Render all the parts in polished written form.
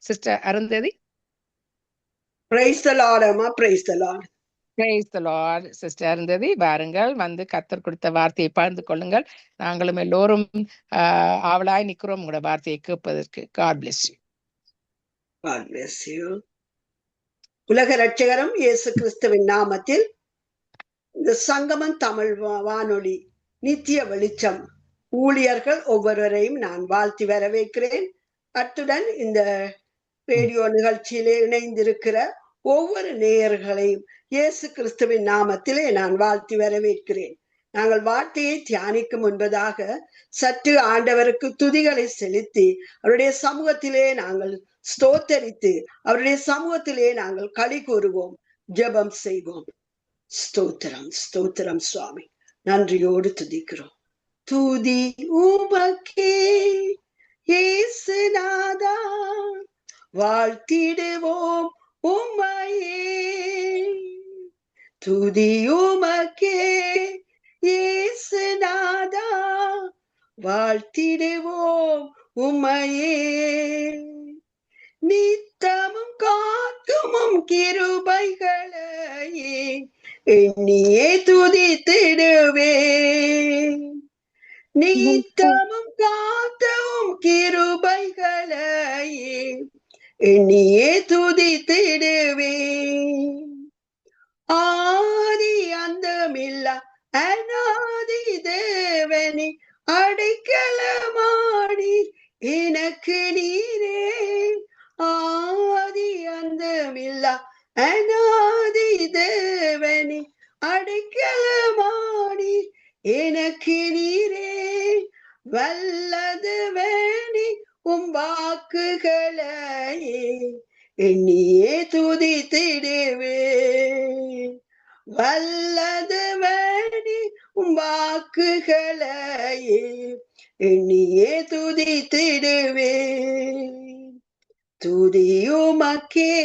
Sister Arundhati. Praise the Lord, Amma. Praise the Lord. Praise the Lord. Sister Arundhati, வாருங்கள், வந்து கர்த்தர் கொடுத்த வார்த்தையை பகிர்ந்து கொள்ளுங்கள். நாங்களும் எல்லோரும் ஆவலாய் நிற்கிறோம் உங்களோட வார்த்தையை கேட்பதற்கு. God bless you. God bless you. உலக ரட்சகரும் இயேசு கிறிஸ்துவின் நாமத்தில் இந்த சங்கமம் தமிழ் வானொலி நித்திய வெளிச்சம் ஊழியர்கள் ஒவ்வொருவரையும் நான் வாழ்த்தி வரவேற்கிறேன். அத்துடன் இந்த ரேடியோ நிகழ்ச்சியிலே இணைந்திருக்கிற ஒவ்வொரு நேயர்களையும் இயேசு கிறிஸ்துவின் நாமத்திலே நான் வாழ்த்தி வரவேற்கிறேன். நாங்கள் வார்த்தையை தியானிக்கும் முன்பதாக சற்று ஆண்டவருக்கு துதிகளை செலுத்தி அவருடைய சமூகத்திலே நாங்கள் ஸ்தோத்தரித்து அவருடைய சமூகத்திலே நாங்கள் களி கூறுவோம், ஜெபம் செய்வோம். ஸ்தோத்திரம் ஸ்தோத்திரம் சுவாமி, நன்றியோடு துதிக்கிறோம். துதி உமக்கே இயேசுநாதா, வாழ்த்திடுவோம் உம்மையே. துதி உமக்கே இயேசுநாதா, வாழ்த்திடுவோம் உம்மையே. நித்தமும் காக்குமும் கிருபைகளையே எண்ணியே துதித்திடுவேன். நித்தமும் காத்தவும் கிருபைகளையே எண்ணியே துதித்திடுவேன். ஆதி அந்தமில்லா அநாதி தேவனே, அடைக்கலமாடி எனக்கு நீரே. ஆதி அந்தமில்லா அநாதி தேவனே, அடைக்கலமாடி எனக்கு நீரே. வல்லது வேணி உம் வாக்குகளையே எண்ணியே துதித்திடுவேன். வல்லது வேணி உம் வாக்குகளையே எண்ணியே துதித்திடுவேன். துதியுமக்கே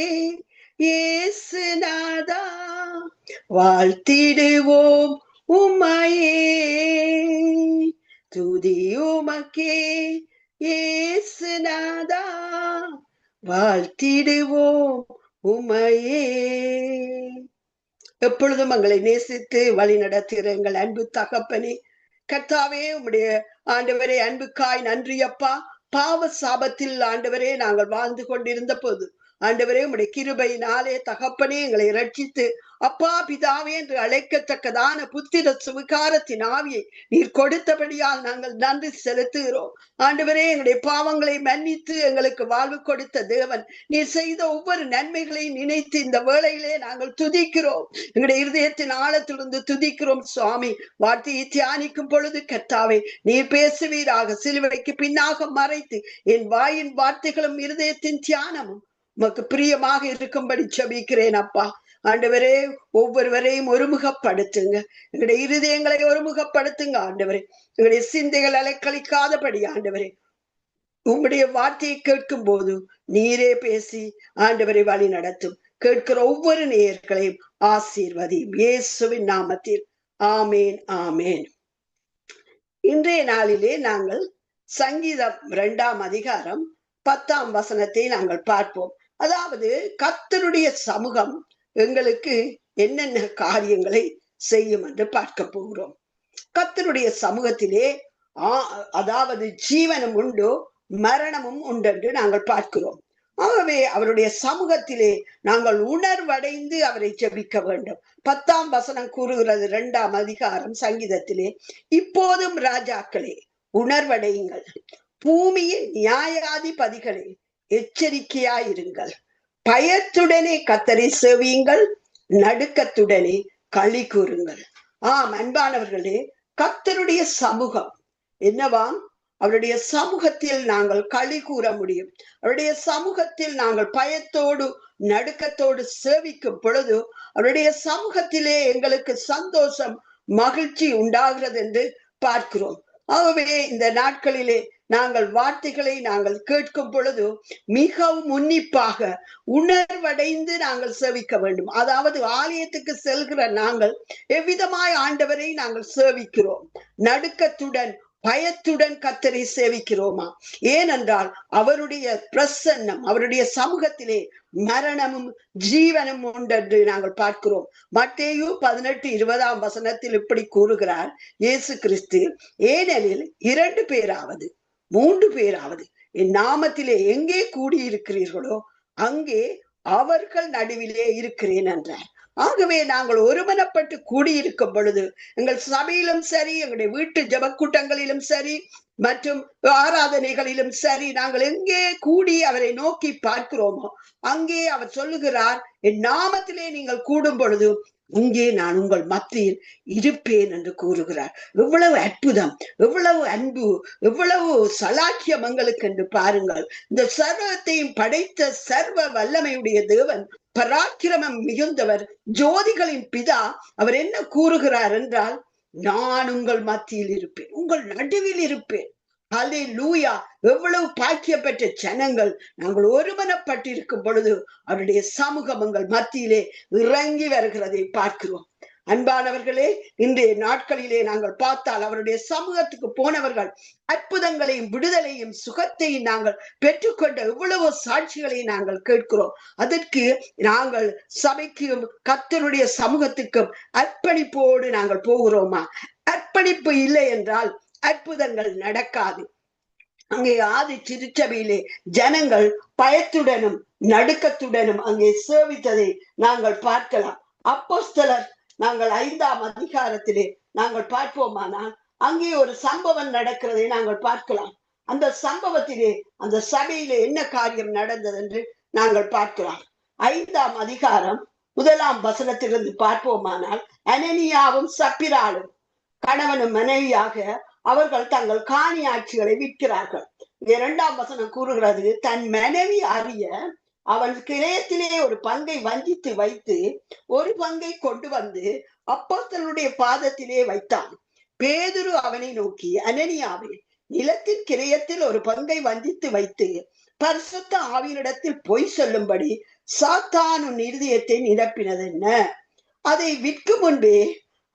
இயேசுநாதா, வாழ்த்திடுவோம் உம்மையே. துதியுமக்கே இயேசுநாதா, வாழ்த்திடுவோம் உம்மையே. எப்பொழுதும் எங்களை நேசித்து வழி நடத்துகிற எங்கள் அன்பு தகப்பனே, கர்த்தாவே, உம்முடைய ஆண்டவரே அன்புக்காய் நன்றி அப்பா. பாவ சாபத்தில் ஆண்டவரே நாங்கள் வாழ்ந்து கொண்டிருந்த போது ஆண்டவரே உம்முடைய கிருபையினாலே தகப்பனே எங்களை ரட்சித்து அப்பா பிதாவே என்று அழைக்கத்தக்கதான புத்திர சுவிகாரத்தின் ஆவியை நீர் கொடுத்தபடியால் நாங்கள் நன்றி செலுத்துகிறோம். ஆண்டவரே, எங்களுடைய பாவங்களை மன்னித்து எங்களுக்கு வாழ்வு கொடுத்த தேவன், நீர் செய்த ஒவ்வொரு நன்மைகளையும் நினைத்து இந்த வேளையிலே நாங்கள் துதிக்கிறோம். எங்களுடைய இருதயத்தின் ஆழத்திலிருந்து துதிக்கிறோம் சுவாமி. வார்த்தையை தியானிக்கும் பொழுது கர்த்தாவே நீர் பேசுவீராக. சிலுவைக்கு பின்னாக மறைத்து என் வாயின் வார்த்தைகளும் இருதயத்தின் தியானமும் உமக்கு பிரியமாக இருக்கும்படி ஜெபிக்கிறேன் அப்பா. ஆண்டவரே, ஒவ்வொருவரையும் ஒருமுகப்படுத்துங்க. எங்களுடைய இருதயங்களை ஒருமுகப்படுத்துங்க ஆண்டவரே. எங்களுடைய சிந்தைகள் அலைக்கழிக்காதபடி ஆண்டவரே உங்களுடைய வார்த்தையை கேட்கும் போது நீரே பேசி ஆண்டவரை வழி நடத்தும். கேட்கிற ஒவ்வொரு நேயர்களையும் ஆசீர்வதியும் இயேசுவின் நாமத்தில். ஆமேன் ஆமேன். இன்றைய நாளிலே நாங்கள் சங்கீதம் 2ஆம் அதிகாரம் 10ஆம் வசனத்தை நாங்கள் பார்ப்போம். அதாவது கர்த்தருடைய சமூகம் எங்களுக்கு என்னென்ன காரியங்களை செய்யும் என்று பார்க்க போகிறோம். கர்த்தருடைய சமூகத்திலே அதாவது ஜீவனும் உண்டு, மரணமும் உண்டு என்று நாங்கள் பார்க்கிறோம். ஆகவே அவருடைய சமூகத்திலே நாங்கள் உணர்வடைந்து அவரை ஜெபிக்க வேண்டும். 10ஆம் வசனம் கூறுகிறது 2ஆம் அதிகாரம் சங்கீதத்திலே, இப்போதும் ராஜாக்களே உணர்வடையுங்கள், பூமியின் நியாயாதிபதிகளே எச்சரிக்கையாயிருங்கள், பயத்துடனே கர்த்தரை சேவியுங்கள், நடுக்கத்துடனே களி கூறுங்கள். அன்பானவர்களே, கர்த்தருடைய சமூகம் என்னவாம்? அவருடைய சமூகத்தில் நாங்கள் களி கூற முடியும். அவருடைய சமூகத்தில் நாங்கள் பயத்தோடு நடுக்கத்தோடு சேவிக்கும் பொழுது அவருடைய சமூகத்திலே எங்களுக்கு சந்தோஷம் மகிழ்ச்சி உண்டாகிறது என்று பார்க்கிறோம். ஆகவே இந்த நாட்களிலே நாங்கள் வார்த்தைகளை நாங்கள் கேட்கும் பொழுது மிகவும் உன்னிப்பாக உணர்வடைந்து நாங்கள் சேவிக்க வேண்டும். அதாவது ஆலயத்துக்கு செல்கிற நாங்கள் எவ்விதமாய் ஆண்டவரை நாங்கள் சேவிக்கிறோம், நடுக்கத்துடன் பயத்துடன் கர்த்தரை சேவிக்கிறோமா? ஏனென்றால் அவருடைய பிரசன்னம், அவருடைய சமூகத்திலே மரணமும் ஜீவனும் உண்டென்று நாங்கள் பார்க்கிறோம். மத்தேயு 18:20 இப்படி கூறுகிறார் இயேசு கிறிஸ்து, ஏனெனில் 2 பேராவது 3 பேராவது என் நாமத்திலே எங்கே கூடியிருக்கிறீர்களோ அங்கே அவர்கள் நடுவிலே இருக்கிறேன் என்றார். ஆகவே நாங்கள் ஒருமனப்பட்டு கூடியிருக்கும் பொழுது எங்கள் சபையிலும் சரி, எங்களுடைய வீட்டு ஜபக்கூட்டங்களிலும் சரி, மற்றும் ஆராதனைகளிலும் சரி, நாங்கள் எங்கே கூடி அவரை நோக்கி பார்க்கிறோமோ அங்கே அவர் சொல்லுகிறார், என் நாமத்திலே நீங்கள் கூடும் பொழுது இங்கே நான் உங்கள் மத்தியில் இருப்பேன் என்று கூறுகிறார். எவ்வளவு அற்புதம், எவ்வளவு அன்பு, எவ்வளவு சலாக்கியம் எங்களுக்கு என்று பாருங்கள். இந்த சர்வத்தையும் படைத்த சர்வ வல்லமையுடைய தேவன், பராக்கிரமம் மிகுந்தவர், ஜோதிகளின் பிதா, அவர் என்ன கூறுகிறார் என்றால், நான் உங்கள் மத்தியில் இருப்பேன், உங்கள் நடுவில் இருப்பேன். அல்லேலூயா! எவ்வளவு பாக்கிய பெற்ற ஜனங்கள் நாங்கள் ஒருமனப்பட்டிருக்கும் பொழுது அவருடைய சமூகம் எங்கள் மத்தியிலே இறங்கி வருகிறதை பார்க்கிறோம். அன்பானவர்களே, இன்றைய நாட்களிலே நாங்கள் பார்த்தால் அவருடைய சமூகத்துக்கு போனவர்கள் அற்புதங்களையும் விடுதலையும் சுகத்தையும் நாங்கள் பெற்றுக்கொண்ட எவ்வளவோ சாட்சிகளை நாங்கள் கேட்கிறோம். அதற்கு நாங்கள் சபைக்கும் கர்த்தருடைய சமூகத்துக்கும் அர்ப்பணிப்போடு நாங்கள் போகிறோமா? அர்ப்பணிப்பு இல்லை என்றால் அற்புதங்கள் நடக்காது. அங்கே ஆதி திருச்சபையிலே ஜனங்கள் பயத்துடனும் நடுக்கத்துடனும் அங்கே சேவித்ததை நாங்கள் பார்க்கலாம். அப்போஸ்தலர் நாங்கள் 5ஆம் அதிகாரத்திலே நாங்கள் பார்ப்போமானால் அங்கே ஒரு சம்பவம் நடக்கிறதை நாங்கள் பார்க்கலாம். அந்த சம்பவத்திலே அந்த சபையிலே என்ன காரியம் நடந்தது என்று நாங்கள் பார்க்கலாம். 5ஆம் அதிகாரம் 1ஆம் வசனத்திலிருந்து பார்ப்போமானால், அனனியாவும் சப்பிராலும் கணவனும் மனைவியாக அவர்கள் தங்கள் காணி ஆட்சிகளை விற்கிறார்கள். 2ஆம் வசனம் கூறுகிறது, தன் மனைவி அறிய அவன் கிரயத்திலே ஒரு பங்கை வஞ்சித்து வைத்து ஒரு பங்கை கொண்டு வந்து அப்போஸ்தலருடைய பாதத்திலே வைத்தான். பேதுரு அவனை நோக்கி, அனனியாவே, நிலத்தின் கிரயத்தில் ஒரு பங்கை வஞ்சித்து வைத்து பரிசுத்த ஆவியினிடத்தில் பொய் சொல்லும்படி சாத்தான் உன் இருதயத்தை நிரப்பினது என்ன? அதை விற்கும் முன்பே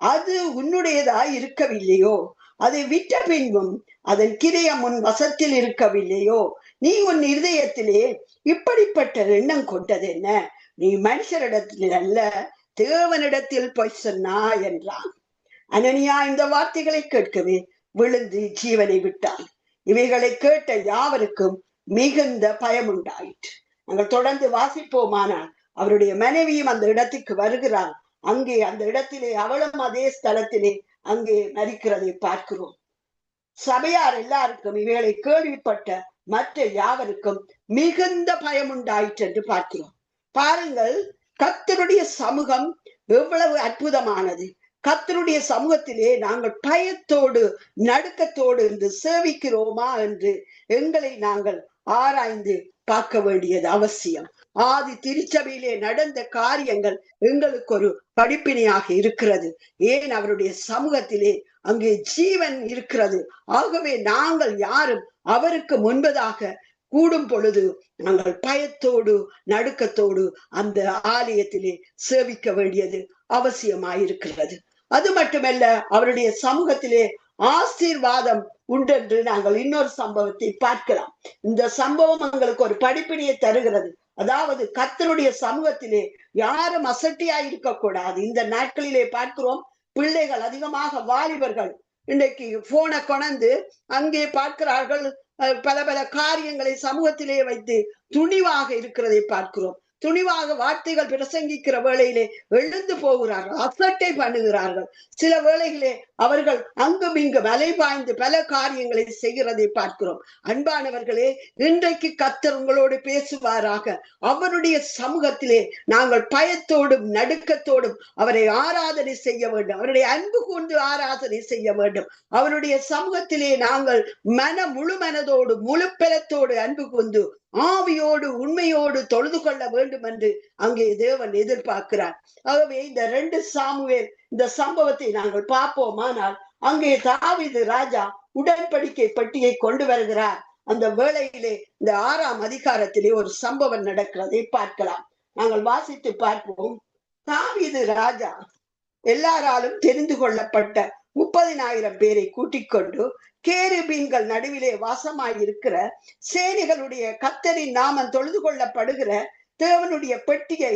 அது உன்னுடையதாய் இருக்கவில்லையோ? அதை விற்ற பின்பும் அதன் கிரயம் உன் வசத்தில் இருக்கவில்லையோ? நீ உன் இருதயத்திலே இப்படிப்பட்ட எண்ணம் கொண்டது என்ன? நீ மனுஷரிடத்தில் அல்ல, தேவனிடத்தில் பொய் சொன்னா என்றான். அனனியா இந்த வார்த்தைகளை கேட்கவே விழுந்து ஜீவனை விட்டான். இவைகளை கேட்ட யாவருக்கும் மிகுந்த பயம் உண்டாயிற்று. நாங்கள் தொடர்ந்து வாசிப்போமானால் அவருடைய மனைவியும் அந்த இடத்துக்கு வருகிறார். அங்கே அந்த இடத்திலே அவளும் அதே ஸ்தலத்திலே அங்கே மரிக்கிறதை பார்க்கிறோம். சபையார் எல்லாருக்கும் இவைகளை கேள்விப்பட்ட மற்ற யாவருக்கும் மிகுந்த பயம் உண்டாயிற்று என்று பார்க்கிறோம். பாருங்கள், கர்த்தருடைய சமூகம் எவ்வளவு அற்புதமானது. கர்த்தருடைய சமூகத்திலே நாங்கள் பயத்தோடு நடுக்கத்தோடு இருந்து சேவிக்கிறோமா என்று எங்களை நாங்கள் ஆராய்ந்து பார்க்க வேண்டியது அவசியம். ஆதி திருச்சபையிலே நடந்த காரியங்கள் எங்களுக்கு ஒரு படிப்பினையாக இருக்கிறது. ஏன்? அவருடைய சமூகத்திலே அங்கே ஜீவன் இருக்கிறது. ஆகவே நாங்கள் யாரும் அவருக்கு முன்பதாக கூடும் பொழுது நாங்கள் பயத்தோடு நடுக்கத்தோடு அந்த ஆலயத்திலே சேவிக்க வேண்டியது அவசியமாயிருக்கிறது. அது மட்டுமல்ல, அவருடைய சமூகத்திலே ஆசீர்வாதம் உண்டென்று நாங்கள் இன்னொரு சம்பவத்தை பார்க்கலாம். இந்த சம்பவம் எங்களுக்கு ஒரு படிப்பினையை தருகிறது. அதாவது கர்த்தருடைய சமூகத்திலே யாரும் அசட்டியா இருக்கக்கூடாது. இந்த நாட்களிலே பார்க்கிறோம், பிள்ளைகள் அதிகமாக வாலிபர்கள் இன்றைக்கு போனை கொண்டு அங்கே பார்க்கிறார்கள். பல பல காரியங்களை சமூகத்திலே வைத்து துணிவாக இருக்கிறதை பார்க்கிறோம். துணிவாக வார்த்தைகள் பிரசங்கிக்கிற வேளையிலே எழுந்து போகிறார்கள், அசட்டை பண்ணுகிறார்கள். சில வேளைகளே அவர்கள் அங்கும் இங்கும் அலைபாய்ந்து பல காரியங்களை செய்கிறதை பார்க்கிறோம். அன்பானவர்களே, இன்றைக்கு கர்த்தர் உங்களோடு பேசுவாராக. அவருடைய சமூகத்திலே நாங்கள் பயத்தோடும் நடுக்கத்தோடும் அவரை ஆராதனை செய்ய வேண்டும். அவருடைய அன்பு கொண்டு ஆராதனை செய்ய வேண்டும். அவருடைய சமூகத்திலே நாங்கள் முழு மனதோடு முழு பலத்தோடு அன்பு கொண்டு ஆவியோடு உண்மையோடு தொழுது கொள்ள வேண்டும் என்று அங்கே தேவன் எதிர்பார்க்கிறார். ஆகவே இந்த 2 சாமுவேல் இந்த சம்பவத்தை நாங்கள் பார்ப்போமானால், அங்கே தாவீது ராஜா உடன்படிக்கை பெட்டியை கொண்டு வருகிறார். அந்த வேளையிலே இந்த 6ஆம் அதிகாரத்திலே ஒரு சம்பவம் நடக்கிறதை பார்க்கலாம். நாங்கள் வாசித்து பார்ப்போம். தாவீது ராஜா எல்லாராலும் தெரிந்து கொள்ளப்பட்ட 30,000 பேரை கூட்டிக் கொண்டு கேருபீன்கள் நடுவிலே வாசமாயிருக்கிற சேனைகளுடைய கர்த்தரின் நாமம் தொழுது கொள்ளப்படுகிற தேவனுடைய பெட்டியை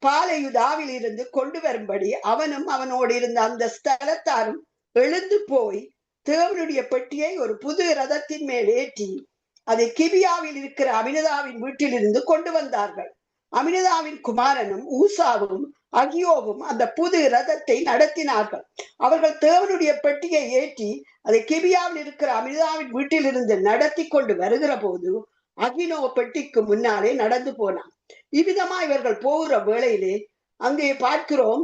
பாலையுதாவில் இருந்து கொண்டு வரும்படி அவனும் அவனோடு இருந்த அந்த ஸ்தலத்தாரும் எழுந்து போய் தேவனுடைய பெட்டியை ஒரு புது ரதத்தின் மேல் ஏற்றி அதை கிபியாவில் இருக்கிற அமினதாவின் வீட்டிலிருந்து கொண்டு வந்தார்கள். அமினதாவின் குமாரனும் ஊசாவும் அகியோவும் அந்த புது ரதத்தை நடத்தினார்கள். அவர்கள் தேவனுடைய பெட்டியை ஏற்றி அதை கிபியாவில் இருக்கிற அமினதாவின் வீட்டிலிருந்து நடத்தி கொண்டு வருகிற போது அகினோ பெட்டிக்கு முன்னாலே நடந்து போனான். இவ்விதமா இவர்கள் போகிற வேளையிலே அங்கே பார்க்கிறோம்,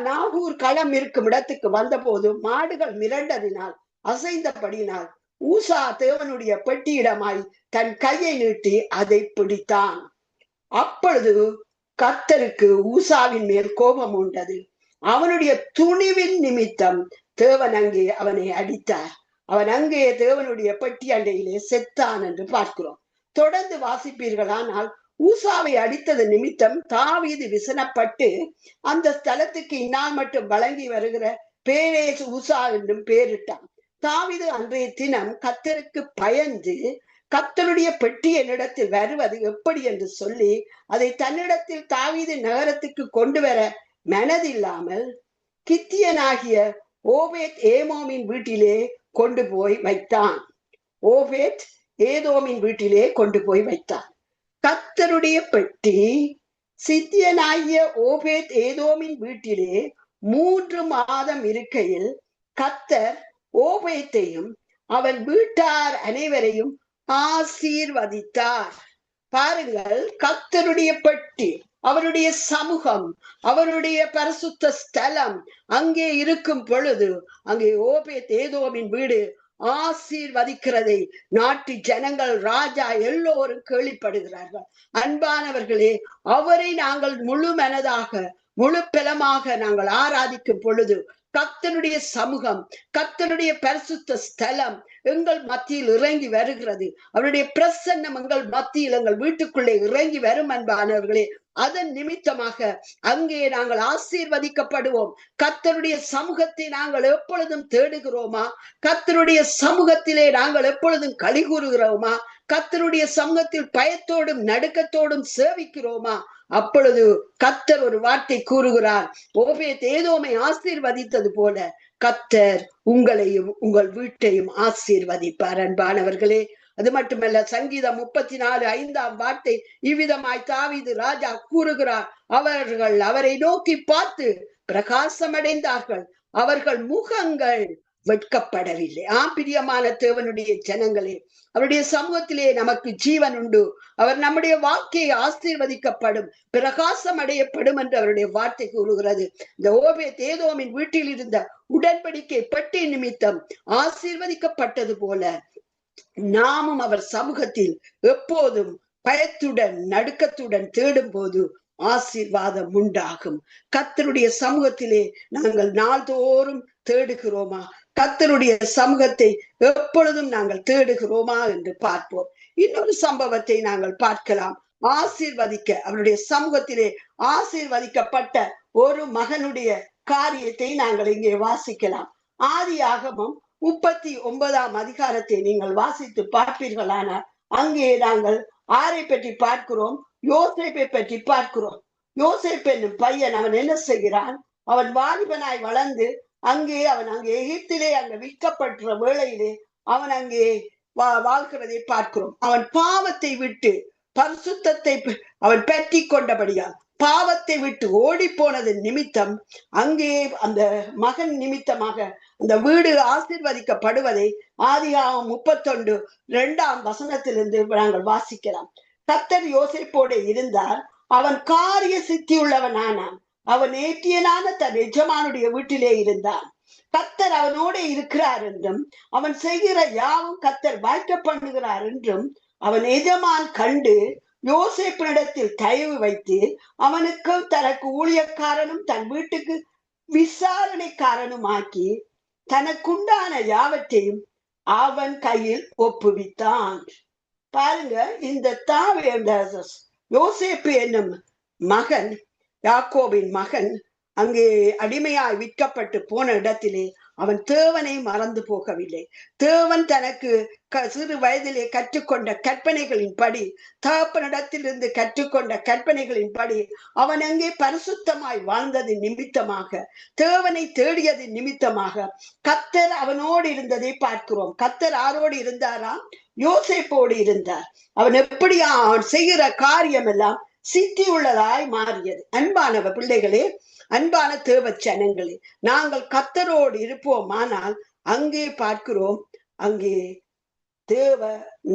நாகூர் களம் இருக்கும் இடத்துக்கு வந்த போது மாடுகள் மிரண்டதினால் அசைந்தபடினால் ஊசா தேவனுடைய பெட்டியிடமாய் தன் கையை நீட்டி அதை பிடித்தான். அப்பொழுது கர்த்தருக்கு ஊசாவின் மேல் கோபம் உண்டது. அவனுடைய துணிவின் நிமித்தம் தேவன் அங்கே அவனை அடித்தார். அவன் அங்கே தேவனுடைய பெட்டி அண்டையிலே செத்தான் என்று பார்க்கிறோம். தொடர்ந்து வாசிப்பீர்களானால் ஊசாவை அடித்தது நிமித்தம் தாவீது விசனப்பட்டு அந்த ஸ்தலத்துக்கு இந்நாள் மட்டும் வழங்கி வருகிற பேரேஸ் ஊசா என்றும் பெயரிட்டான். தாவீது அன்றைய தினம் கர்த்தருக்கு பயந்து கர்த்தருடைய பெட்டி என்னிடத்தில் வருவது எப்படி என்று சொல்லி அதை தன்னிடத்தில் தாவீது நகரத்துக்கு கொண்டு வர மனதில்லாமல் கித்தியனாகிய ஓபேத் ஏதோமின் வீட்டிலே கொண்டு போய் வைத்தான். ஓபேத் ஏதோமின் வீட்டிலே கொண்டு போய் வைத்தான். கர்த்தருடைய பெட்டி சித்தியனாகிய ஓபேத் ஏதோமின் வீட்டிலே 3 மாதம் இருக்கையில் கர்த்தர் ஓபேத்தையும் அவன் வீட்டார் அனைவரையும் ஆசீர்வதித்தார். பாருங்கள், கர்த்தருடைய பெட்டி, அவருடைய சமூகம், அவருடைய பரிசுத்த ஸ்தலம் அங்கே இருக்கும் பொழுது அங்கே ஓபேத் ஏதோமின் வீடு ஆசீர்வதிக்கிறதை நாட்டு ஜனங்கள், ராஜா எல்லோரும் கேள்விப்படுகிறார்கள். அன்பானவர்களே, அவரை நாங்கள் முழு மனதாக முழு பலமாக நாங்கள் ஆராதிக்கும் பொழுது கர்த்தருடைய சமூகம், கர்த்தருடைய பரிசுத்த ஸ்தலம் எங்கள் மத்தியில் இறங்கி வருகிறது. அவருடைய பிரசன்னம் எங்கள் மத்தியில் எங்கள் வீட்டுக்குள்ளே இறங்கி வரும். அன்பானவர்களே, அதன் நிமித்தமாக அங்கே நாங்கள் ஆசீர்வதிக்கப்படுவோம். கர்த்தருடைய சமூகத்தை நாங்கள் எப்பொழுதும் தேடுகிறோமா? கர்த்தருடைய சமூகத்திலே நாங்கள் எப்பொழுதும் களி கூறுகிறோமா? கர்த்தருடைய சமூகத்தில் பயத்தோடும் நடுக்கத்தோடும் சேவிக்கிறோமா? அப்பொழுது கர்த்தர் ஒரு வார்த்தை கூறுகிறார், ஓபேத் ஏதோமை ஆசீர்வதித்தது போல கர்த்தர் உங்களையும் உங்கள் வீட்டையும் ஆசீர்வதிப்பார். அன்பானவர்களே, அது மட்டுமல்ல, சங்கீதம் 34:5 வார்த்தை இவ்விதமாய் தாவீது ராஜா கூறுகிறார், அவர்கள் அவரை நோக்கி பார்த்து பிரகாசமடைந்தார்கள், அவர்கள் முகங்கள் வெட்கப்படவில்லை. பிரியமான தேவனுடைய ஜனங்களே, அவருடைய சமூகத்திலே நமக்கு ஜீவன் உண்டு. அவர் நம்முடைய வாழ்க்கையை ஆசீர்வதிக்கப்படும், பிரகாசம் அடையப்படும் என்று அவருடைய வார்த்தை கூறுகிறது. இந்த ஓபேத் ஏதோமின் வீட்டில் இருந்த உடன்படிக்கை பெட்டி நிமித்தம் ஆசீர்வதிக்கப்பட்டது போல நாமும் அவர் சமூகத்தில் எப்போதும் பயத்துடன் நடுக்கத்துடன் தேடும் போது ஆசீர்வாதம் உண்டாகும். கர்த்தருடைய சமூகத்திலே நாங்கள் நாள்தோறும் தேடுகிறோமா? கர்த்தருடைய சமூகத்தை எப்பொழுதும் நாங்கள் தேடுகிறோமா என்று பார்ப்போம். இன்னொரு சம்பவத்தை நாங்கள் பார்க்கலாம். ஆசீர்வதிக்க அவருடைய சமூகத்திலே ஆசீர்வதிக்கப்பட்ட ஒரு மகனுடைய காரியத்தை நாங்கள் இங்கே வாசிக்கலாம். ஆதியாகமம் 39ஆம் அதிகாரத்தை நீங்கள் வாசித்து பார்ப்பீர்களானால் அங்கே நாங்கள் ஆரை பற்றி பார்க்கிறோம்? யோசேப்பை பற்றி பார்க்கிறோம். யோசேப் என்னும் பையன் அவன் என்ன செய்கிறான்? அவன் வாலிபனாய் வளர்ந்து அங்கே எகிப்திலே அங்க விற்கப்பட்ட வேளையிலே அவன் அங்கே வாழ்கிறதை பார்க்கிறோம். அவன் பாவத்தை விட்டு பரிசுத்தத்தை அவன் பற்றி கொண்டபடியால் பாவத்தை விட்டு ஓடி போனது நிமித்தம் அங்கே அந்த மகன் நிமித்தமாக அந்த வீடு ஆசீர்வதிக்கப்படுவதை ஆதியாகமம் 31:2 வசனத்திலிருந்து நாங்கள் வாசிக்கலாம். கர்த்தர் யோசேப்போடு இருந்தார், அவன் காரிய சித்தி உள்ளவனானான், அவன் ஏற்றியனான தன் எஜமானுடைய வீட்டிலே இருந்தான். கர்த்தர் அவனோடு இருக்கிறார் என்றும் அவன் செய்கிற யாவும் கர்த்தர் வாய்க்க பண்ணுகிறார் என்றும் அவன் எஜமான் கண்டு யோசேப்பினிடத்தில் தயவு வைத்து அவனுக்கு தனக்கு ஊழியக்காரனும் தன் வீட்டுக்கு விசாரணைக்காரனும் ஆக்கி தனக்குண்டான யாவற்றையும் அவன் கையில் ஒப்புவித்தான். பாருங்க, இந்த யோசேப்பு என்னும் மகன், யாக்கோபின் மகன் அங்கே அடிமையாய் விற்கப்பட்டு போன இடத்திலே அவன் தேவனை மறந்து போகவில்லை. தேவன் தனக்கு சிறு வயதிலே கற்றுக்கொண்ட கற்பனைகளின்படி, தகப்பனிடத்திலிருந்து கற்றுக்கொண்ட கற்பனைகளின்படி அவன் அங்கே பரிசுத்தமாய் வாழ்ந்தது நிமித்தமாக, தேவனை தேடியது நிமித்தமாக கர்த்தர் அவனோடு இருந்ததை பார்க்கிறோம். கர்த்தர் ஆரோடு இருந்தாரா? யோசேப்போடு இருந்தார். அவன் எப்படியா அவன் செய்கிற காரியம் எல்லாம் சித்தி உள்ளதாய் மாறியது. அன்பானவ பிள்ளைகளே, அன்பான தேவ ஜனங்களே, நாங்கள் கர்த்தரோடு இருப்போமானால் அங்கே பார்க்கிறோம், அங்கே தேவ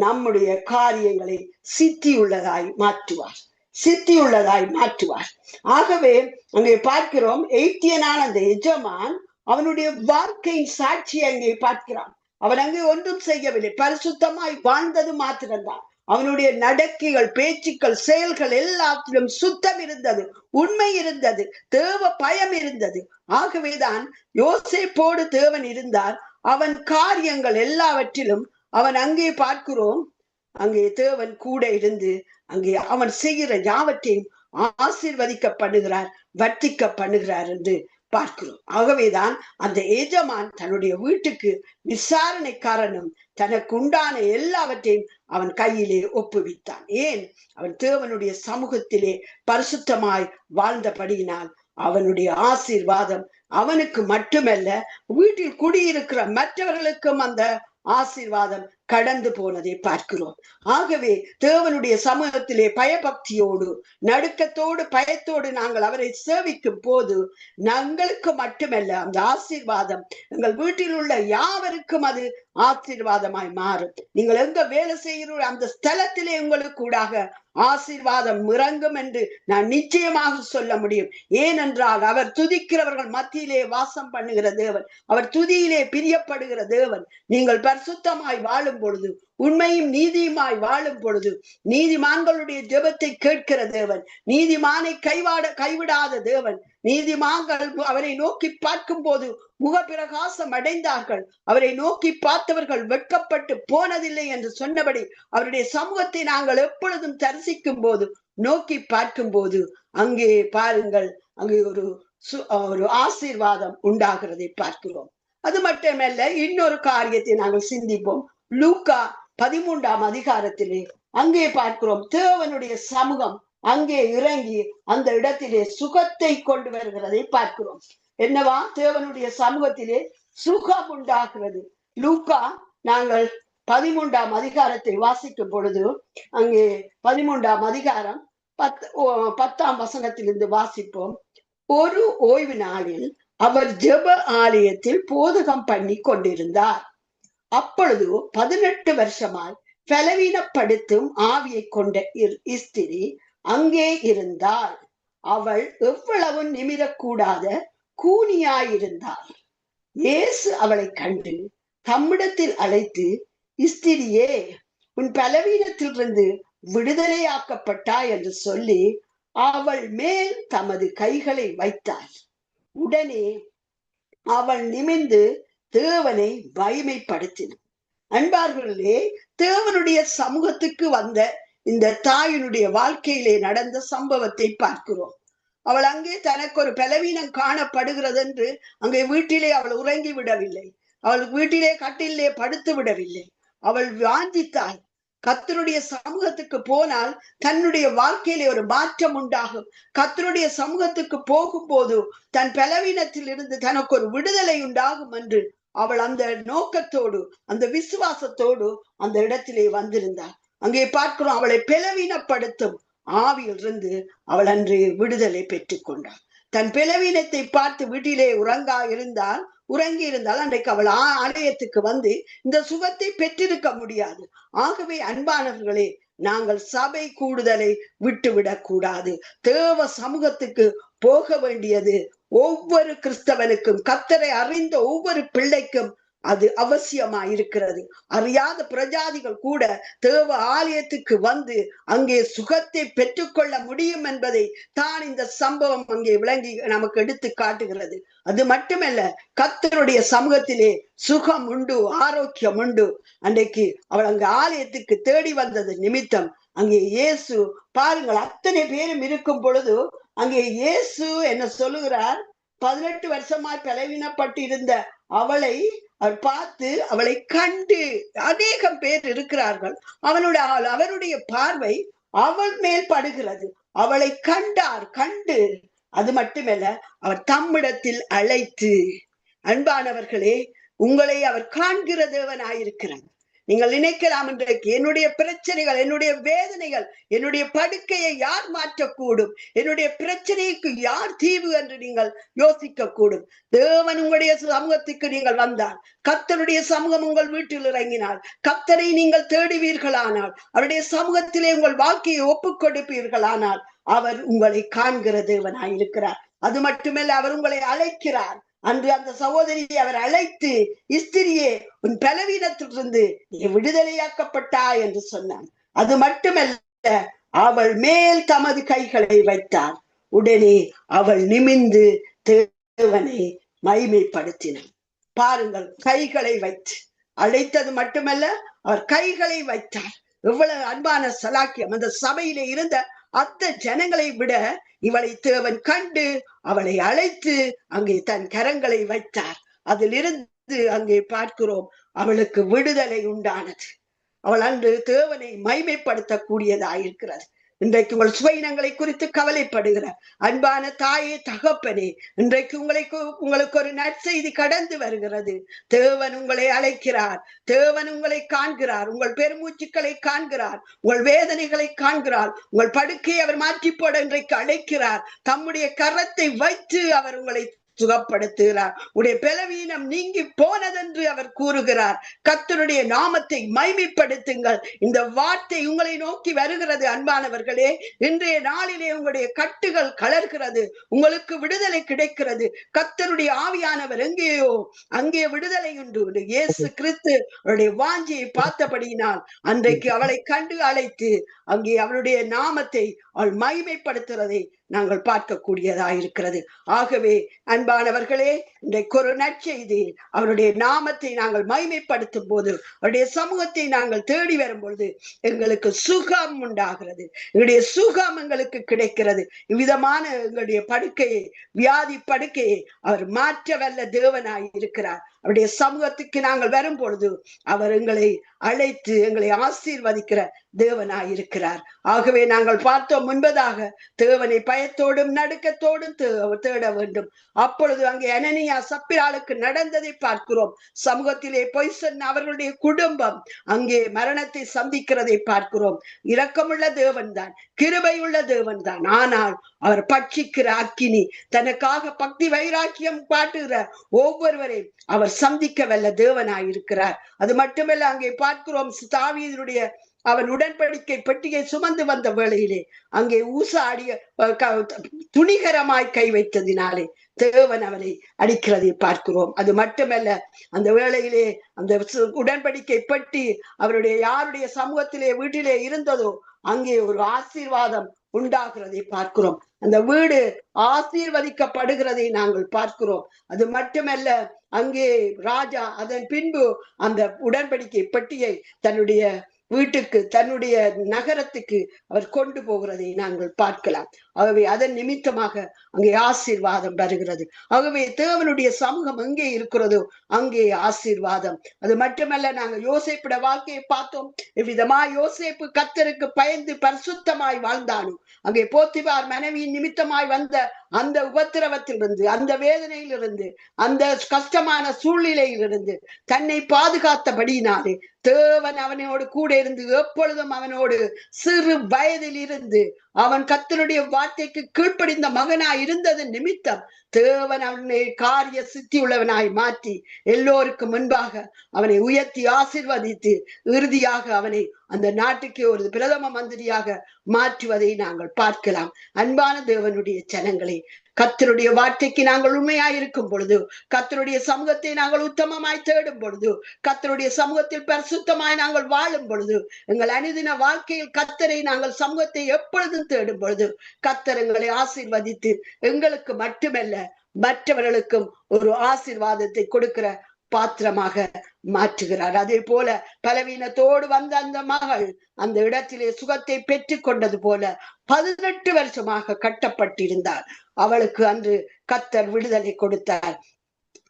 நம்முடைய காரியங்களை சித்தியுள்ளதாய் மாற்றுவார், சித்தியுள்ளதாய் மாற்றுவார். ஆகவே அங்கே பார்க்கிறோம், எய்த்தியனான அந்த எஜமான் அவனுடைய வாழ்க்கையின் சாட்சி அங்கே பார்க்கிறான். அவன் அங்கே ஒன்றும் செய்யவில்லை, பரிசுத்தமாய் வாழ்ந்தது மாத்திரம்தான். அவனுடைய நடக்கைகள், பேச்சுக்கள், செயல்கள் எல்லாத்திலும் சுத்தம் இருந்தது, உண்மை இருந்தது, தேவ பயம் இருந்தது. ஆகவேதான் யோசேப்போடு தேவன் இருந்தார். அவன் காரியங்கள் எல்லாவற்றிலும் அவன் அங்கே பார்க்கிறோம், அங்கே தேவன் கூட இருந்து அங்கே அவன் செய்கிற யாவற்றையும் ஆசீர்வதிக்கப்படுகிறார், வர்த்திக்க பண்ணுகிறார் என்று பார்க்கிறோம். ஆகவேதான் அந்த எஜமான் தன்னுடைய வீட்டுக்கு விசாரணைக்காரனும் தனக்கு உண்டான எல்லாவற்றையும் அவன் கையிலே ஒப்புவித்தான். ஏன்? அவன் தேவனுடைய சமூகத்திலே பரிசுத்தமாய் வாழ்ந்தபடியினால் அவனுடைய ஆசீர்வாதம் அவனுக்கு மட்டுமல்ல, வீட்டில் குடியிருக்கிற மற்றவர்களுக்கும் அந்த ஆசீர்வாதம் கடந்து போனதை பார்க்கிறோம். ஆகவே தேவனுடைய சமூகத்திலே பயபக்தியோடு, நடுக்கத்தோடு, பயத்தோடு நாங்கள் அவரை சேவிக்கும் போது எங்களுக்கு மட்டுமல்ல, அந்த ஆசீர்வாதம் எங்கள் வீட்டில் உள்ள யாவருக்கும் அது ஆசீர்வாதமாய் மாறும். நீங்கள் எங்க வேலை செய்கிற அந்த ஸ்தலத்திலே உங்களுக்கு கூடாக ஆசீர்வாதம் இறங்கும் என்று நான் நிச்சயமாக சொல்ல முடியும். ஏனென்றால் அவர் துதிக்கிறவர்கள் மத்தியிலே வாசம் பண்ணுகிற தேவன், அவர் துதியிலே பிரியப்படுகிற தேவன். நீங்கள் பரிசுத்தமாய் வாழும் பொழுது, உண்மையும் நீதியுமாய் வாழும் பொழுது, நீதிமான்களுடைய ஜெபத்தை கேட்கிற தேவன், நீதிமானை கைவிடாத தேவன். நீதிமான்கள் அவரை நோக்கி பார்க்கும் போது முகப்பிரகாசம் அடைந்தார்கள், அவரை நோக்கி பார்த்தவர்கள் வெட்கப்பட்டு போனதில்லை என்று சொன்னபடி அவருடைய சமூகத்தை நாங்கள் எப்பொழுதும் தரிசிக்கும் போது, நோக்கி பார்க்கும் போது அங்கே பாருங்கள், அங்கே ஒரு ஆசீர்வாதம் உண்டாகிறதை பார்க்கிறோம். அது மட்டுமல்ல, இன்னொரு காரியத்தை நாங்கள் சிந்திப்போம். லூக்கா 13ஆம் அதிகாரத்திலே அங்கே பார்க்கிறோம், தேவனுடைய சமூகம் அங்கே இறங்கி அந்த இடத்திலே சுகத்தை கொண்டு வருகிறதை பார்க்கிறோம். என்னவா? தேவனுடைய சமூகத்திலே சுகம் உண்டாகிறது. லூக்கா நாங்கள் 13ஆம் அதிகாரத்தை வாசிக்கும் பொழுது, அங்கே 13ஆம் அதிகாரம் 10ஆம் வசனத்திலிருந்து வாசிப்போம். ஒரு ஓய்வு நாளில் அவர் ஜெப ஆலயத்தில் போதகம் பண்ணி கொண்டிருந்தார். அப்பொழுது 18 வருஷமாய் பலவீனப்படுத்தும் ஆவியை கொண்ட ஸ்திரீ அங்கே இருந்தாள். அவள் எவ்வளவு நிமிரக்கூடாத கூனியாயிருந்தாள். இயேசு அவளை கண்டு தம்மிடத்தில் அழைத்து, ஸ்திரியே, உன் பலவீனத்திலிருந்து விடுதலையாக்கப்பட்டாய் என்று சொல்லி அவள் மேல் தமது கைகளை வைத்தார். உடனே அவள் நிமிர்ந்து தேவனை மகிமைப்படுத்தினார். அன்பார்களே, தேவனுடைய சமூகத்துக்கு வந்த இந்த தாயினுடைய வாழ்க்கையிலே நடந்த சம்பவத்தை பார்க்கிறோம். அவள் அங்கே தனக்கு ஒரு பலவீனம் காணப்படுகிறது என்று அங்கே வீட்டிலே அவள் உறங்கி விடவில்லை, அவள் வீட்டிலே கட்டிலே படுத்து விடவில்லை. அவள் வாஞ்சித்தாள், கர்த்தருடைய சமூகத்துக்கு போனால் தன்னுடைய வாழ்க்கையிலே ஒரு மாற்றம் உண்டாகும். கர்த்தருடைய சமூகத்துக்கு போகும்போது தன் பலவீனத்தில் இருந்து தனக்கு ஒரு விடுதலை உண்டாகும் என்று அவள் அந்த நோக்கத்தோடு, அந்த விசுவாசத்தோடு அந்த இடத்திலே வந்திருந்தாள். அங்கே பார்க்கிறோம், அவளை பலவீனப்படுத்தும் ஆவியிலிருந்து அவள் அன்று விடுதலை பெற்றுக் கொண்டாள். தன் பலவீனத்தை பார்த்து வீட்டிலே உறங்கி இருந்தால் அன்றைக்கு அவள் ஆலயத்துக்கு வந்து இந்த சுகத்தை பெற்றிருக்க முடியாது. ஆகவே அன்பானவர்களே, நாங்கள் சபை கூடுதலை விட்டுவிடக் கூடாது. தேவ சமூகத்துக்கு போக வேண்டியது ஒவ்வொரு கிறிஸ்தவனுக்கும், கர்த்தரை அறிந்த ஒவ்வொரு பிள்ளைக்கும் அது அவசியமாயிருக்கிறது. அறியாத பிரஜாதிகள் கூட தேவ ஆலயத்துக்கு வந்து அங்கே சுகத்தை பெற்றுக்கொள்ள முடியும் என்பதை தான் இந்த சம்பவம் அங்கே விளங்கி நமக்கு எடுத்து காட்டுகிறது. அது மட்டுமல்ல, கர்த்தருடைய சமூகத்திலே சுகம் உண்டு, ஆரோக்கியம் உண்டு. அன்றைக்கு அவள் அங்கு ஆலயத்துக்கு தேடி வந்தது நிமித்தம் அங்கே இயேசு பாருங்கள், அத்தனை பேரும் இருக்கும் பொழுது அங்கே இயேசு என்ன சொல்லுகிறார்? 18 வருஷமாய் பலவீனப்பட்டிருந்த அவளை அவர் பார்த்து, அவளை கண்டு, அநேகம் பேர் இருக்கிறார்கள், அவருடைய பார்வை அவள் மேல் படுகிறது. அவளை கண்டார். கண்டு அது மட்டுமல்ல, அவர் தம்மிடத்தில் அழைத்து, அன்பானவர்களே, உங்களை அவர் காண்கிற தேவனாயிருக்கிறார். நீங்கள் நினைக்கலாம், இன்றைக்கு என்னுடைய பிரச்சனைகள், என்னுடைய வேதனைகள், என்னுடைய படுக்கையை யார் மாற்றக்கூடும், என்னுடைய பிரச்சனைக்கு யார் தீர்வு என்று நீங்கள் யோசிக்க கூடும். தேவன் உங்களுடைய சமூகத்துக்கு நீங்கள் வந்தால், கர்த்தருடைய சமூகம் உங்கள் வீட்டில் இறங்கினால், கர்த்தரை நீங்கள் தேடுவீர்களானால், அவருடைய சமூகத்திலே உங்கள் வாழ்க்கையை ஒப்புக் கொடுப்பீர்களானால், அவர் உங்களை காண்கிற தேவனாயிருக்கிறார். அது மட்டுமல்ல, அவர் உங்களை அழைக்கிறார். அன்று அந்த சகோதரியை அவர் அழைத்து, ஸ்திரியே, உன் பலவீனத்திலிருந்து நீ விடுதலையாக்கப்பட்டாய் என்று சொன்னார். அது மட்டுமல்ல, அவள் மேல் தமது கைகளை வைத்தார். உடனே அவள் நிமிர்ந்து தேவனை மகிமைப்படுத்தினார். பாருங்கள், கைகளை வைத்து அழைத்தது மட்டுமல்ல, அவர் கைகளை வைத்தார். எவ்வளவு அன்பான சலாக்கியம்! அந்த சபையிலே இருந்த அந்த ஜனங்களை விட இவளை தேவன் கண்டு அவளை அழைத்து அங்கே தன் கரங்களை வைத்தார். அதிலிருந்து அங்கே பார்க்கிறோம், அவளுக்கு விடுதலை உண்டானது. அவள் அன்று தேவனை மகிமைப்படுத்தக்கூடியதாயிருக்கிறது. இன்றைக்கு உங்கள் சுவையினங்களை குறித்து கவலைப்படுகிற அன்பான தாயே, தகப்பனே, இன்றைக்கு உங்களுக்கு ஒரு நற்செய்தி கடந்து வருகிறது. தேவன் உங்களை அழைக்கிறார். தேவன் உங்களை காண்கிறார். உங்கள் பெருமூச்சுக்களை காண்கிறார். உங்கள் வேதனைகளை காண்கிறார். உங்கள் படுக்கையை அவர் மாற்றி போட இன்றைக்கு அழைக்கிறார். தம்முடைய கரத்தை வைத்து அவர் உங்களை சுகப்படுத்துகிறார். உடைய பலவீனம் நீங்கி போனதென்று அவர் கூறுகிறார். கர்த்தருடைய நாமத்தை மகிமைப்படுத்துங்கள். இந்த வார்த்தை உங்களை நோக்கி வருகிறது. அன்பானவர்களே, இன்றைய நாளிலே உங்களுடைய கட்டுகள் கலர்கிறது. உங்களுக்கு விடுதலை கிடைக்கிறது. கர்த்தருடைய ஆவியானவர் எங்கேயோ அங்கே விடுதலை உண்டு. இயேசு கிறிஸ்து அவருடைய வாஞ்சியை பார்த்தபடியினால் அன்றைக்கு அவளை கண்டு அழைத்து அங்கே அவருடைய நாமத்தை அவள் மகிமைப்படுத்துறதை நாங்கள் பார்க்கக்கூடியதாயிருக்கிறது. ஆகவே அன்பானவர்களே, இன்றைக்கு ஒரு நற்செய்தி, அவருடைய நாமத்தை நாங்கள் மகிமைப்படுத்தும் போது, அவருடைய சமூகத்தை நாங்கள் தேடி வரும் பொழுது எங்களுக்கு சுகம் உண்டாகிறது. எங்களுடைய சுகம் எங்களுக்கு கிடைக்கிறது. இவ்விதமான எங்களுடைய படுக்கையை, வியாதி படுக்கையை அவர் மாற்ற வல்ல தேவனாய் இருக்கிறார். அவருடைய சமூகத்துக்கு நாங்கள் வரும் பொழுது அவர் எங்களை அழைத்து எங்களை ஆசீர்வதிக்கிற தேவனாய் இருக்கிறார். ஆகவே நாங்கள் பார்த்தோம், முன்பதாக தேவனை பயத்தோடும் நடுக்கத்தோடும் தேட வேண்டும். அப்பொழுது அங்கே அனனியா சப்பிராளுக்கு நடந்ததை பார்க்கிறோம். சமூகத்திலே பொய் சொன்ன அவர்களுடைய குடும்பம் அங்கே மரணத்தை சந்திக்கிறதை பார்க்கிறோம். இரக்கமுள்ள தேவன் தான், கிருபையுள்ள தேவன் தான். ஆனால் அவர் பட்சிக்கிற அக்கினி, தனக்காக பக்தி வைராக்கியம் காட்டுகிற ஒவ்வொருவரையும் அவர் சந்திக்க வல்ல தேவனாயிருக்கிறார். அது மட்டுமல்ல, அங்கே பார்க்கிறோம், தாவீதுடைய அவன் உடன்படிக்கை பெட்டியை சுமந்து வந்த வேளையிலே அங்கே ஊசாடிய துணிகரமாய் கை வைத்ததினாலே தேவன் அவனை அடிக்கிறதை பார்க்கிறோம். அது மட்டுமல்ல, அந்த வேளையிலே அந்த உடன்படிக்கை பெட்டி அவருடைய யாருடைய சமூகத்திலே வீட்டிலே இருந்ததோ அங்கே ஒரு ஆசீர்வாதம் உண்டாகிறதை பார்க்கிறோம். அந்த வீடு ஆசீர்வதிக்கப்படுகிறதை நாங்கள் பார்க்கிறோம். அது மட்டுமல்ல, அங்கே ராஜா அதன் பின்பு அந்த உடன்படிக்கை பெட்டியை தன்னுடைய வீட்டுக்கு, தன்னுடைய நகரத்துக்கு அவர் கொண்டு போகிறதை நாங்கள் பார்க்கலாம். ஆகவே அதன் நிமித்தமாக அங்கே ஆசீர்வாதம் வருகிறது. ஆகவே தேவனுடைய சமூகம் எங்கே இருக்கிறதோ அங்கே ஆசீர்வாதம். அது மட்டுமல்ல, நாங்கள் யோசேப்புடைய வாழ்க்கையை பார்த்தோம். இவ்விதமா யோசேப்பு கர்த்தருக்கு பயந்து பரிசுத்தமாய் வாழ்ந்தானோ அங்கே போத்திபார் மனைவியின் நிமித்தமாய் வந்த அந்த உபத்திரவத்திலிருந்து, அந்த வேதனையிலிருந்து, அந்த கஷ்டமான சூழ்நிலையிலிருந்து தன்னை பாதுகாத்தபடியினாலே தேவன் அவனோடு கூட இருந்து எப்பொழுதும் அவனோடு சிறு வயதில் இருந்து அவன் கர்த்தருடைய வார்த்தைக்கு கீழ்ப்படிந்த மகனாய் இருந்தது நிமித்தம் தேவன் அவனை காரிய சித்தி உள்ளவனாய் மாற்றி எல்லோருக்கும் முன்பாக அவனை உயர்த்தி ஆசீர்வதித்து இறுதியாக அவனை அந்த நாட்டுக்கு ஒரு பிரதம மந்திரியாக மாற்றுவதை நாங்கள் பார்க்கலாம். அன்பான தேவனுடைய ஜனங்களே, கர்த்தருடைய வார்த்தைக்கு நாங்கள் உண்மையாய் இருக்கும் பொழுது, கர்த்தருடைய சமூகத்தை நாங்கள் உத்தமமாய் தேடும் பொழுது, கர்த்தருடைய சமூகத்தில் பரிசுத்தமாய் நாங்கள் வாழும் பொழுது, எங்கள் அனுதின வாழ்க்கையில் கர்த்தரை நாங்கள் சமூகத்தை எப்பொழுதும் தேடும் பொழுது கர்த்தர் எங்களை ஆசீர்வதித்து எங்களுக்கு மட்டுமல்ல மற்றவர்களுக்கும் ஒரு ஆசீர்வாதத்தை கொடுக்கிற பாத்திரமாக மாற்றுகிறார். அதே போல பலவீனத்தோடு வந்த அந்த மகள் அந்த இடத்திலே சுகத்தை பெற்று கொண்டது போல 18 வருஷமாக கட்டப்பட்டிருந்தார். அவளுக்கு அன்று கர்த்தர் விடுதலை கொடுத்தார்.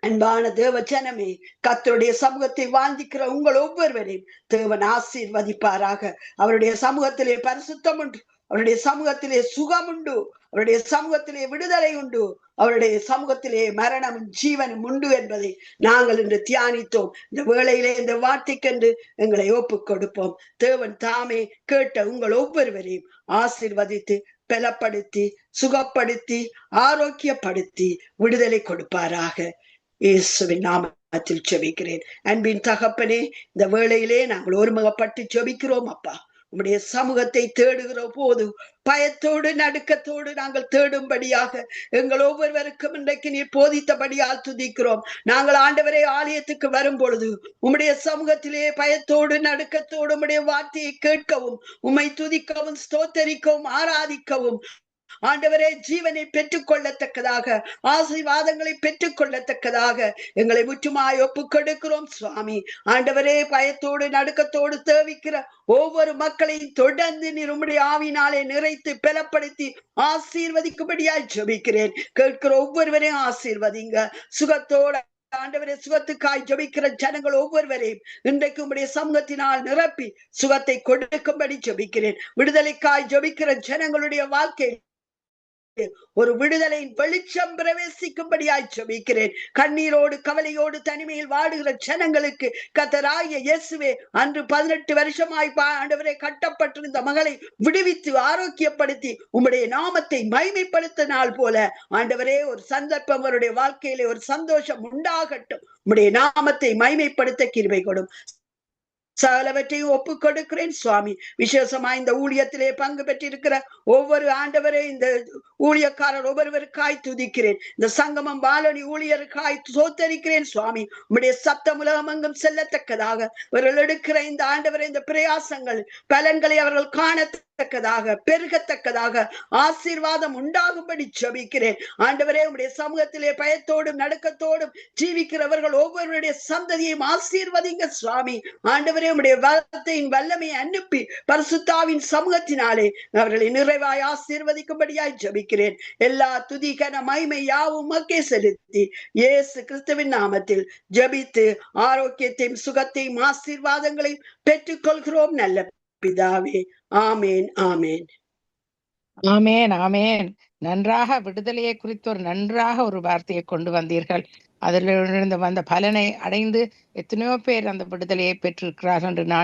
அன்பான தேவ ஜனமே, கர்த்தருடைய சமூகத்தை வாஞ்சிக்கிற உங்கள் ஒவ்வொருவரையும் தேவன் ஆசீர்வதிப்பாராக. அவருடைய சமூகத்திலே பரிசுத்தம் உண்டு, அவருடைய சமூகத்திலே சுகம் உண்டு, அவருடைய சமூகத்திலே விடுதலை உண்டு, அவருடைய சமூகத்திலே மரணமும் ஜீவனும் உண்டு என்பதை நாங்கள் இன்று தியானித்தோம். இந்த வேளையிலே இந்த வார்த்தைக்கென்று எங்களை ஒப்புக் கொடுப்போம். தேவன் தாமே கேட்ட உங்கள் ஒவ்வொருவரையும் ஆசீர்வதித்து பலப்படுத்தி சுகப்படுத்தி ஆரோக்கியப்படுத்தி விடுதலை கொடுப்பாராக. இயேசுவின் நாமத்தில் ஜெபிக்கிறேன். அன்பின் தகப்பனே, இந்த வேளையிலே நாங்கள் ஒருமுகப்பட்டு ஜெபிக்கிறோம் அப்பா. உம்முடைய சமூகத்தை தேடுகிற போது பயத்தோடு நடுக்கத்தோடு நாங்கள் தேடும்படியாக எங்கள் ஒவ்வொருவருக்கும் இன்றைக்கு நீர் போதித்தபடியால் துதிக்கிறோம். நாங்கள் ஆண்டவரே ஆலயத்துக்கு வரும் பொழுது உம்முடைய சமூகத்திலே பயத்தோடு நடுக்கத்தோடு உம்முடைய வார்த்தையை கேட்கவும், உம்மை துதிக்கவும், ஸ்தோத்தரிக்கவும், ஆராதிக்கவும், ஆண்டவரே ஜீவனை பெற்றுக் கொள்ளத்தக்கதாக, ஆசீர்வாதங்களை பெற்றுக் கொள்ளத்தக்கதாக எங்களை முற்றுமாய் ஒப்புக் கொடுக்கிறோம் சுவாமி. ஆண்டவரே பயத்தோடு நடுக்கத்தோடு தேவிக்கிற ஒவ்வொரு மக்களையும் தொடர்ந்து நீர் உம்முடைய ஆவினாலே நிறைத்து பலப்படுத்தி ஆசீர்வதிக்கும்படியாய் ஜெபிக்கிறேன். கேட்கிற ஒவ்வொருவரையும் ஆசீர்வதிங்க. சுகத்தோட ஆண்டவரே சுகத்துக்காய் ஜெபிக்கிற ஜனங்கள் ஒவ்வொருவரையும் இன்றைக்கு உம்முடைய சமூகத்தினால் நிரப்பி சுகத்தை கொடுக்கும்படி ஜெபிக்கிறேன். விடுதலைக்காய் ஜெபிக்கிற ஜனங்களுடைய வாழ்க்கை ஒரு விடுதலையின் வெளிச்சம் பிரவேசிக்கும்படியாய் ஜெபிக்கிறேன். கண்ணீரோடு கவலையோடு தனிமையில் வாடுகிற ஜனங்களுக்கு கர்த்தராகிய இயேசுவே அன்று 18 வருஷமாய் ஆண்டவரே கட்டப்பட்டிருந்த மகளை விடுவித்து ஆரோக்கியப்படுத்தி உம்முடைய நாமத்தை மகிமைப்படுத்தினால் போல ஆண்டவரே ஒரு சந்தர்ப்பம் அவருடைய வாழ்க்கையிலே ஒரு சந்தோஷம் உண்டாகட்டும். உம்முடைய நாமத்தை மகிமைப்படுத்த கிருபை கொடும். சகலவற்றையும் ஒப்புக் கொடுக்கிறேன் சுவாமி. விசேஷமா இந்த ஊழியத்திலே பங்கு பெற்றிருக்கிற ஒவ்வொரு ஆண்டவரே இந்த ஊழியக்காரர் ஒவ்வொருவருக்காய் துதிக்கிறேன். இந்த சங்கமம் வானொலி ஊழியருக்காய் சோத்தரிக்கிறேன் சுவாமி. உம்முடைய சத்தம் உலகமெங்கும் செல்லத்தக்கதாக இவர்கள் எடுக்கிற இந்த ஆண்டவரே இந்த பிரயாசங்கள் பலன்களை அவர்கள் காணத்தக்கதாக பெருகத்தக்கதாக ஆசீர்வாதம் உண்டாகும்படி ஜெபிக்கிறேன். ஆண்டவரே உம்முடைய சமூகத்திலே பயத்தோடும் நடுக்கத்தோடும் ஜீவிக்கிறவர்கள் ஒவ்வொருவருடைய சந்ததியையும் ஆசீர்வதிங்க சுவாமி. ஆண்டவரே உம்முடைய வார்த்தையின் வல்லமையை அனுப்பி பரிசுத்தாவின் சமூகத்தினாலே அவர்களை நிறைவாய் ஆசீர்வதிக்கும்படியாய் ஜெபிக்கிறேன். எல்லா துதி கன மகிமை யாவும் உமக்கே செலுத்தி இயேசு கிறிஸ்துவின் நாமத்தில் ஜெபித்து ஆரோக்கியத்தையும் சுகத்தையும் ஆசீர்வாதங்களையும் பெற்றுக் கொள்கிறோம் நல்ல பிதாவே. ஆமேன் ஆமேன் ஆமேன் ஆமேன். நன்றாக விடுதலையை குறித்து நன்றாக ஒரு வார்த்தையை கொண்டு வந்தீர்கள். அதிலிருந்து வந்த பலனை அடைந்து எத்தனையோ பேர் அந்த விடுதலையை பெற்றிருக்கிறார்கள் என்று நான்